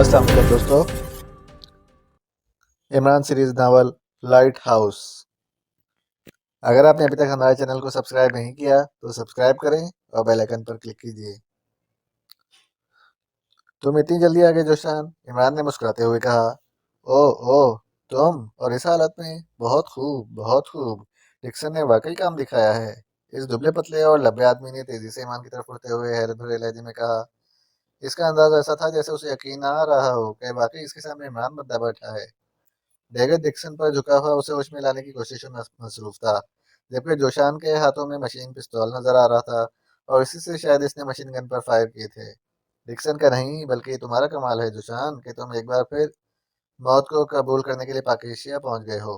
अस्सलाम वालेकुम दोस्तों। Imran series novel light house. अगर आपने अभी तक हमारे चैनल को सब्सक्राइब नहीं किया तो सब्सक्राइब करें और बेल आइकन पर क्लिक कीजिए। तुम इतनी जल्दी आ गए जोशान, इमरान ने मुस्कुराते हुए कहा। ओह तुम और इस हालत में, बहुत खूब बहुत खूब। डिक्सन ने वाकई काम दिखाया है। इस दुबले पतले और लंबे आदमी ने तेजी से इमरान की तरफ उड़ते हुए हैरत भरे लहजे में कहा। इसका अंदाज ऐसा था जैसे उसे यकीन आ रहा हो कि वाकई इसके सामने इमरान बंदा बैठा है। डेविड डिक्सन पर झुका हुआ उसे होश में लाने की कोशिश में मसरूफ था, जबकि जोशान के हाथों में मशीन पिस्तौल नजर आ रहा था और इसी से शायद इसने मशीन गन पर फायर किए थे। डिक्सन का नहीं, बल्कि तुम्हारा कमाल है जोशान कि तुम एक बार फिर मौत को कबूल करने के लिए पाकिस्तान पहुंच गए हो।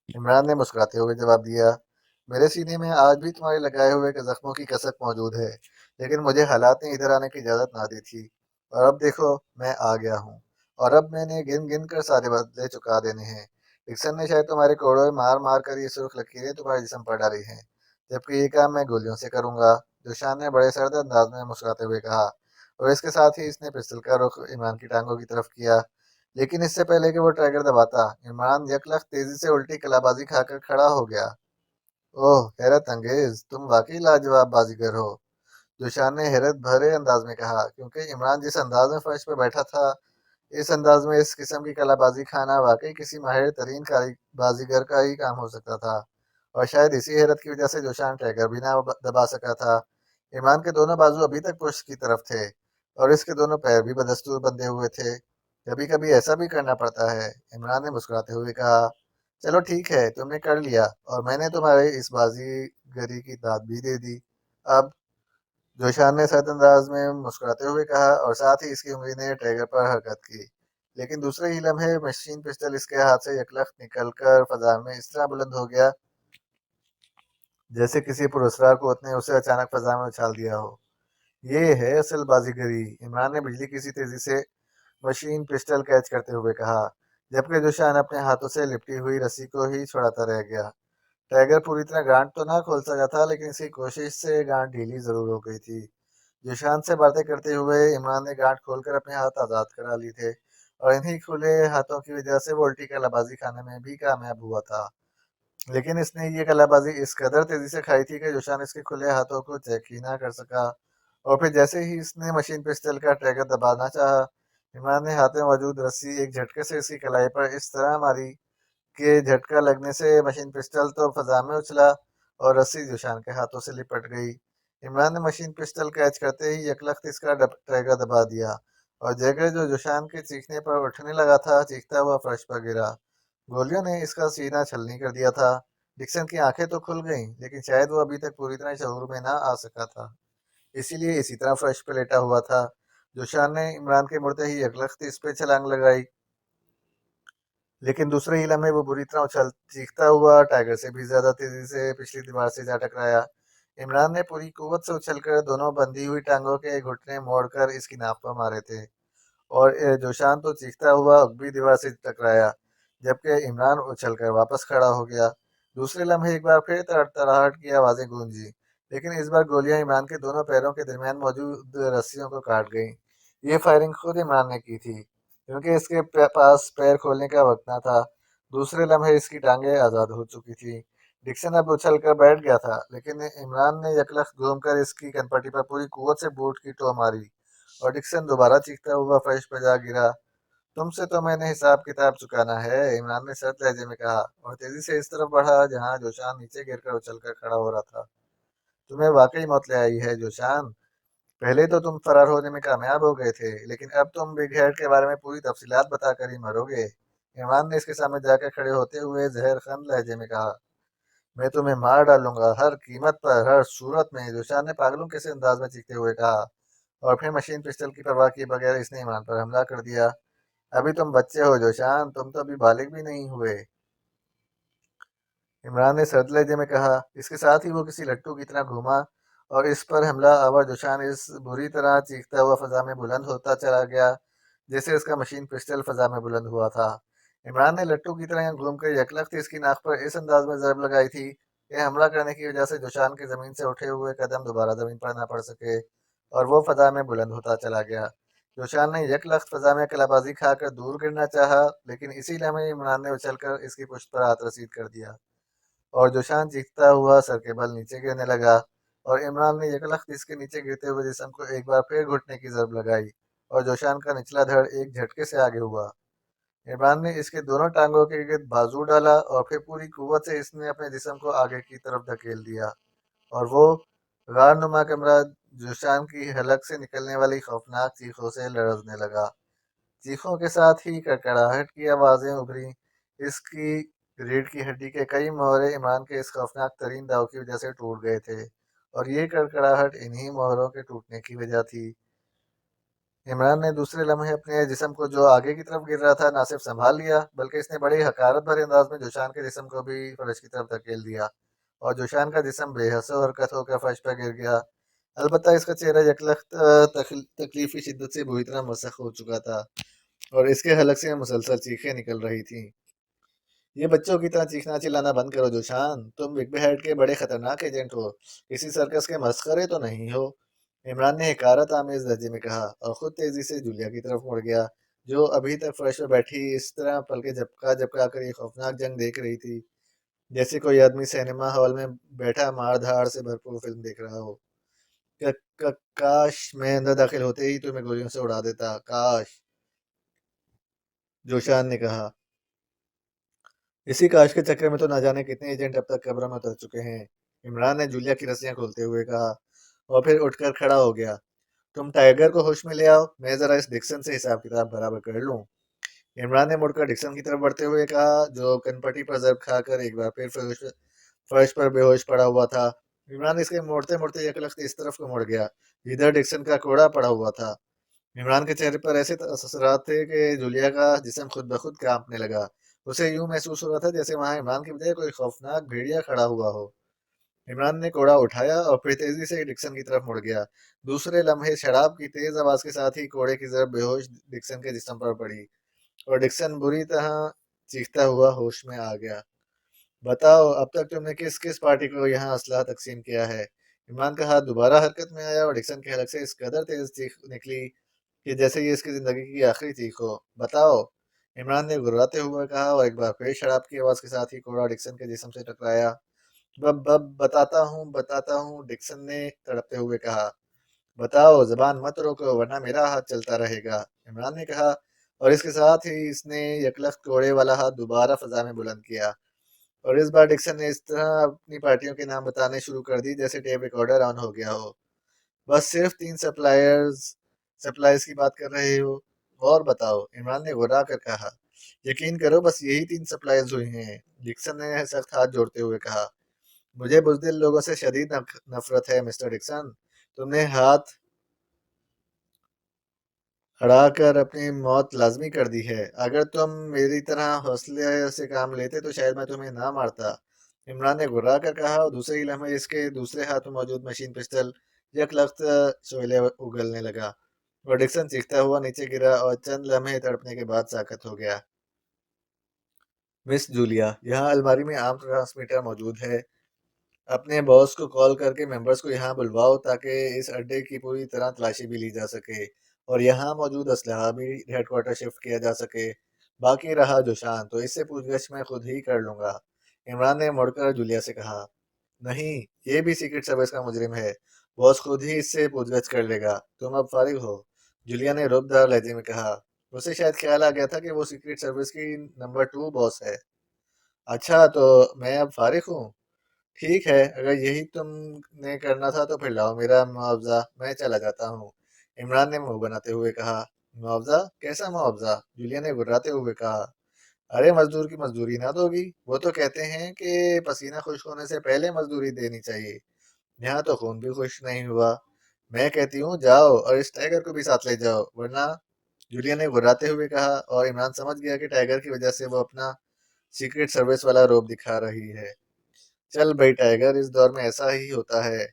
इमरान ने मुस्कुराते हुए जवाब दिया। मेरे सीने में आज भी तुम्हारे लगाए हुए के जख्मों की कसक मौजूद है, लेकिन मुझे हालात ने इधर आने की इजाजत ना दी थी। और अब देखो, मैं आ गया हूँ, और अब मैंने गिन गिन कर सारे बदले चुका देने हैं। डिक्सन ने शायद तुम्हारे कोड़ों में मार मार कर ये सुर्ख लकीरें तुम्हारे जिस्म पर डाली हैं, जबकि ये काम मैं गोलियों से करूंगा। जोशान ने बड़े सर्द अंदाज में मुस्कुराते हुए कहा, और इसके साथ ही इसने पिस्टल का रुख इमरान की टांगों की तरफ किया। लेकिन इससे पहले कि वो ट्रैगर दबाता, इमरान यकलख तेजी से उल्टी कलाबाजी खाकर खड़ा हो गया। ओह हैरत अंगेज, तुम वाकई लाजवाब बाजीगर हो, जोशान ने हैरत भरे अंदाज में कहा, क्योंकि इमरान जिस अंदाज में फर्श पर बैठा था, इस अंदाज में इस किस्म की कलाबाजी खाना वाकई किसी माहिर तरीन बाजीगर का ही काम हो सकता था। और शायद इसी हैरत की वजह से जोशान ट्रैगर भी ना दबा सका था। इमरान के दोनों बाजू अभी तक पुष्ट की तरफ थे, और इसके दोनों पैर भी बदस्तूर बंधे हुए थे। कभी कभी ऐसा भी करना पड़ता है, इमरान ने मुस्कुराते हुए कहा। चलो ठीक है, तुमने कर लिया, और मैंने तुम्हारे इस बाजीगरी की दाद भी दे दी। अब, जोशान ने सख्त अंदाज में मुस्कुराते हुए कहा, और साथ ही इसकी उंगली ने ट्रैगर पर हरकत की। लेकिन दूसरे ही लम्हे मशीन पिस्टल इसके हाथ से यकलख निकलकर फजा में इस तरह बुलंद हो गया, जैसे किसी पुरस्कार को ने उसे अचानक फजा में उछाल दिया हो। ये है असल बाजीगरी, इमरान ने बिजली की सी तेजी से मशीन पिस्टल कैच करते हुए कहा, जबकि जोशान अपने हाथों से लिपटी हुई रस्सी को ही छुड़ाता रह गया। टाइगर पूरी तरह गांठ तो ना खोल सका था, लेकिन इसकी कोशिश से गांठ ढीली जरूर हो गई थी। जोशान से बातें करते हुए इमरान ने गांठ खोलकर अपने हाथ आजाद करा लिए थे, और इन्हीं खुले हाथों की वजह से वो उल्टी कलाबाजी खाने में भी कामयाब हुआ था। लेकिन इसने ये कलाबाजी इस कदर तेजी से खाई थी कि जोशान इसके खुले हाथों को चेक ही ना कर सका। और फिर जैसे ही इसने मशीन पिस्टल का ट्रैगर दबाना चाहा, इमरान ने हाथ में मौजूद रस्सी एक झटके से इसकी कलाई पर इस तरह मारी कि झटका लगने से मशीन पिस्टल तो फजा में उछला, और रस्सी जोशान के हाथों से लिपट गई। इमरान ने मशीन पिस्टल कैच करते ही यकलख्त इसका ट्रैगर दबा दिया, और जगह जो जोशान के चीखने पर उठने लगा था, चीखता हुआ फर्श पर गिरा। गोलियों ने इसका सीना छलनी कर दिया था। डिक्सन की आंखें तो खुल गईं, लेकिन शायद वो अभी तक पूरी तरह शऊर में ना आ सका था, इसीलिए इसी तरह फर्श पर लेटा हुआ था। जोशान ने इमरान के मुड़ते ही यकलख्त इस पे छलांग लगाई, लेकिन दूसरे ही लम्हे वो बुरी तरह उछल चीखता हुआ टाइगर से भी ज्यादा तेजी से पिछली दीवार से जा टकराया। इमरान ने पूरी कुव्वत से उछलकर दोनों बंधी हुई टांगों के घुटने मोड़कर इसकी नाक पर मारे थे, और जोशान तो चीखता हुआ अगली दीवार से टकराया, जबकि इमरान उछलकर वापस खड़ा हो गया। दूसरे लम्हे एक बार फिर तड़तड़ाहट की आवाजें गूंजी, लेकिन इस बार गोलियां इमरान के दोनों पैरों के दरमियान मौजूद रस्सियों को काट गईं। ये फायरिंग खुद इमरान ने की थी, क्योंकि इसके पास पैर खोलने का वक्त न था। दूसरे लम्हे इसकी टांगें आज़ाद हो चुकी थी। डिक्सन अब उछल कर बैठ गया था, लेकिन इमरान ने यकलख घूमकर इसकी कनपटी पर पूरी कुव्वत से बूट की टो मारी, और डिक्सन दोबारा चीखता हुआ फर्श पर जा गिरा। तुमसे तो मैंने हिसाब किताब चुकाना है, इमरान ने सख्त लहजे में कहा, और तेजी से इस तरफ बढ़ा जहां जोशान नीचे गिरकर उछलकर खड़ा हो रहा था। तुम्हें वाकई मौत ले आई है जोशान। पहले तो तुम फरार होने में कामयाब हो गए थे, लेकिन अब तुम बिग हेड के बारे में पूरी तफसीलात बताकर ही मरोगे, इमरान ने इसके सामने जाकर खड़े होते हुए जहर खन लहजे में कहा। मैं तुम्हें मार डालूंगा, हर कीमत पर, हर सूरत में, जोशान ने पागलों के से अंदाज में चीखते हुए कहा, और फिर मशीन पिस्टल की परवाह किए बगैर इसने इमरान पर हमला कर दिया। अभी तुम बच्चे हो जोशान, तुम तो अभी बालिग भी नहीं हुए, इमरान ने सर्द लहजे में कहा। इसके साथ ही वो किसी लट्टू की तरह घूमा, और इस पर हमला आवर जोशान इस बुरी तरह चीखता हुआ फजा में बुलंद होता चला गया, जैसे उसका मशीन पिस्टल फजा में बुलंद हुआ था। इमरान ने लट्टू की तरह घूमकर यकलख्त इसकी नाक पर इस अंदाज में जरब लगाई थी कि हमला करने की वजह से जोशान के जमीन से उठे हुए कदम दोबारा जमीन पर ना पड़ सके, और वो फजा में बुलंद होता चला गया। जोशान ने यकलख्त फजा में कलाबाजी खाकर दूर गिरना चाहा, लेकिन इसी लम्हे इमरान ने उछलकर इसकी पुश्त पर हाथ रसीद कर दिया और जोशान चीखता हुआ सर के बल नीचे गिरने लगा। और इमरान ने यकलख्त इसके नीचे गिरते हुए जिस्म को एक बार फिर घुटने की ज़रब लगाई और जोशान का निचला धड़ एक झटके से आगे हुआ। इमरान ने इसके दोनों टांगों के गिर्द बाजू डाला और फिर पूरी कुव्वत से इसने अपने जिस्म को आगे की तरफ धकेल दिया और वो गारनुमा कमरा जोशान की हलक से निकलने वाली खौफनाक चीखों से लरजने लगा। चीखों के साथ ही कड़कड़ाहट की आवाज़ें उभरी। इसकी रीढ़ की हड्डी के कई मोहरे इमरान के इस खौफनाक तरीन दाव की वजह से टूट गए थे और ये कड़कड़ाहट इन्हीं मोहरों के टूटने की वजह थी। इमरान ने दूसरे लम्हे अपने जिस्म को जो आगे की तरफ गिर रहा था ना सिर्फ संभाल लिया, बल्कि इसने बड़ी हकारत भरे अंदाज में जोशान के जिस्म को भी फर्श की तरफ धकेल दिया और जोशान का जिस्म बेहसो हरकत होकर फर्श पर गिर गया। अलबत्ता इसका चेहरा यकलख्त तकलीफी शिद्दत से बुरी तरह मसख हो चुका था और इसके हलक से मुसलसल चीखें निकल रही थीं। ये बच्चों की तरह चीखना चिल्लाना बंद करो जोशान, तुम बिग हेड के बड़े खतरनाक एजेंट हो, किसी सर्कस के मस्खरे तो नहीं हो। इमरान ने हकारत आमेज लहजे में कहा और खुद तेजी से जूलिया की तरफ मुड़ गया, जो अभी तक फर्श पर बैठी इस तरह पलके झपका झपका कर ये खौफनाक जंग देख रही थी, जैसे कोई आदमी सिनेमा हॉल में बैठा मार धाड़ से भरपूर फिल्म देख रहा हो। काश मैं अंदर दाखिल होते ही तुम्हें गोलियों से उड़ा देता, काश, जोशान ने कहा। इसी काश के चक्कर में तो ना जाने कितने एजेंट अब तक कब्र में उतर चुके हैं। इमरान ने जूलिया की रस्सियां खोलते हुए कहा और फिर उठकर खड़ा हो गया। तुम टाइगर को होश में ले आओ, मैं जरा इस डिक्सन से हिसाब किताब बराबर कर लूं। इमरान ने मुड़कर डिक्सन की तरफ बढ़ते हुए कहा, जो कनपटी पर जब खाकर एक बार फिर फर्श पर बेहोश पड़ा हुआ था। इमरान इसके मुड़ते मुड़ते यकलख्त इस तरफ को मुड़ गया जिधर डिक्सन का कोड़ा पड़ा हुआ था। इमरान के चेहरे पर ऐसे असरात थे कि जूलिया का जिस्म खुद ब खुद कांपने लगा। उसे यूं महसूस हो रहा था जैसे वहां इमरान की बजाय कोई खौफनाक भेड़िया खड़ा हुआ हो। इमरान ने कोड़ा उठाया और फिर तेजी से डिक्सन की तरफ मुड़ गया। दूसरे लम्हे शराब की तेज आवाज के साथ ही कोड़े की जरब बेहोश डिक्सन के जिस्म पर पड़ी और डिक्सन बुरी तरह चीखता हुआ होश में आ गया। बताओ, अब तक तुमने किस किस पार्टी को यहाँ असलहा तकसीम किया है? इमरान का हाथ दोबारा हरकत में आया और डिक्सन की हलक से इस कदर तेज चीख निकली कि जैसे ये इसकी जिंदगी की आखिरी चीख हो। बताओ, इमरान ने गुर्राते हुए कहा और एक बार फिर शराब की आवाज के साथ ही कोड़ा डिक्सन के जिस्म से टकराया। बब बब बताता हूँ, डिक्सन ने तड़पते हुए कहा। बताओ, जबान मत रोको वरना मेरा हाथ चलता रहेगा, इमरान ने कहा और इसके साथ ही इसने यकलख्त कोड़े वाला हाथ दोबारा फजा में बुलंद किया और इस बार डिक्सन ने इस तरह अपनी पार्टियों के नाम बताने शुरू कर दी जैसे टेप रिकॉर्डर ऑन हो गया हो। बस सिर्फ 3 सप्लायर्स की बात कर रहे हो? और बताओ, इमरान ने घुरा कर कहा। यकीन करो बस यही 3 सप्लायर्स हुई हैं, डिक्सन ने सख्त हाथ जोड़ते हुए कहा। मुझे बुज़दिल लोगों से शदीद नफरत है मिस्टर डिक्सन। तुमने हाथ अड़ाकर अपनी मौत लाज़मी कर दी है। अगर तुम मेरी तरह हौसले से काम लेते तो शायद मैं तुम्हें ना मारता। इमरान ने घुर्रा कर कहा और दूसरे ही लम्हे इसके दूसरे हाथ में मौजूद मशीन पिस्टल यकलख्त शोले उगलने लगा और डिक्सन चीखता हुआ नीचे गिरा और चंद लम्हे तड़पने के बाद साकत हो गया। मिस जूलिया, यहाँ अलमारी में आर्म ट्रांसमीटर मौजूद है। अपने बॉस को कॉल करके मेंबर्स को यहाँ बुलवाओ ताकि इस अड्डे की पूरी तरह तलाशी भी ली जा सके और यहाँ मौजूद असलहा भी हेडक्वार्टर शिफ्ट किया जा सके। बाकी रहा जोशान तो इससे पूछगछ मैं खुद ही कर लूँगा। इमरान ने मुड़कर जूलिया से कहा। नहीं, ये भी सीक्रेट सर्विस का मुजरिम है। बॉस खुद ही इससे पूछगछ कर लेगा। तुम अब फारिग हो, जूलिया ने रुबदार लहजे में कहा। उसे शायद ख्याल आ गया था कि वो सीक्रेट सर्विस की नंबर 2 बॉस है। अच्छा, तो मैं अब फारिग हूँ? ठीक है, अगर यही तुमने करना था तो फिर लाओ मेरा मुआवजा, मैं चला जाता हूँ। इमरान ने मुंह बनाते हुए कहा। मुआवजा? कैसा मुआवजा? जूलिया ने गुर्राते हुए कहा। अरे मजदूर की मजदूरी ना दोगी? वो तो कहते हैं कि पसीना खुश्क होने से पहले मजदूरी देनी चाहिए। यहाँ तो खून भी खुश्क नहीं हुआ। मैं कहती हूँ जाओ और इस टाइगर को भी साथ ले जाओ, वरना, जूलिया ने गुर्राते हुए कहा और इमरान समझ गया कि टाइगर की वजह से वो अपना सीक्रेट सर्विस वाला रोब दिखा रही है। चल भाई टाइगर, इस दौर में ऐसा ही होता है।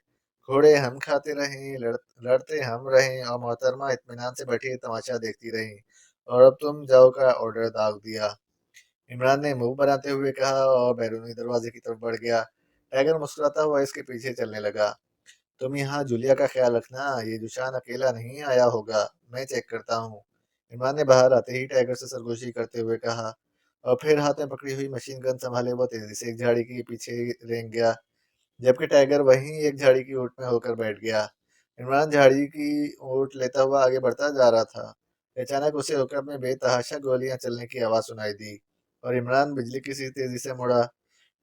घोड़े हम खाते रहें, लड़ते हम रहें और मोहतरमा इत्मीनान से बैठी तमाशा देखती रहीं और अब तुम जाओ का ऑर्डर दाग दिया। इमरान ने मुंह बनाते हुए कहा और बैरूनी दरवाजे की तरफ बढ़ गया। टाइगर मुस्कुराता हुआ इसके पीछे चलने लगा। تم یہاں جولیا کا خیال رکھنا، یہ جوشان اکیلا نہیں آیا ہوگا، میں چیک کرتا ہوں۔ عمران نے باہر آتے ہی ٹائیگر سے سرگوشی کرتے ہوئے کہا، اور پھر ہاتھ میں پکڑی ہوئی مشین گن سنبھالے وہ تیزی سے ایک جھاڑی کے پیچھے رینگ گیا، جبکہ ٹائیگر وہیں ایک جھاڑی کی اوٹ میں ہو کر بیٹھ گیا۔ عمران جھاڑی کی اوٹ لیتا ہوا آگے بڑھتا جا رہا تھا کہ اچانک اسے اوکر میں بے تحاشا گولیاں چلنے کی آواز سنائی دی، اور عمران بجلی کی سی تیزی سے مڑا۔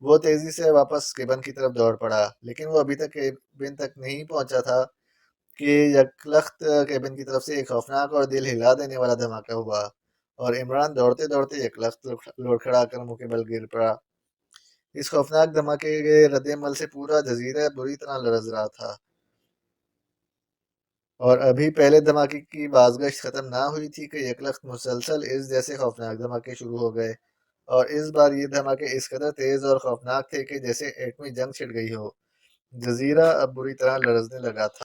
وہ تیزی سے واپس کیبن کی طرف دوڑ پڑا، لیکن وہ ابھی تک کیبن تک نہیں پہنچا تھا کہ یکلخت کیبن کی طرف سے ایک خوفناک اور دل ہلا دینے والا دھماکہ ہوا، اور عمران دوڑتے دوڑتے یکلخت لڑکھڑا کر منہ کے بل گر پڑا۔ اس خوفناک دھماکے کے رد عمل سے پورا جزیرہ بری طرح لرز رہا تھا، اور ابھی پہلے دھماکے کی بازگشت ختم نہ ہوئی تھی کہ یکلخت مسلسل اس جیسے خوفناک دھماکے شروع ہو گئے، اور اس بار یہ دھماکے اس قدر تیز اور خوفناک تھے کہ جیسے ایٹمی جنگ چھڑ گئی ہو۔ جزیرہ اب بری طرح لرزنے لگا تھا۔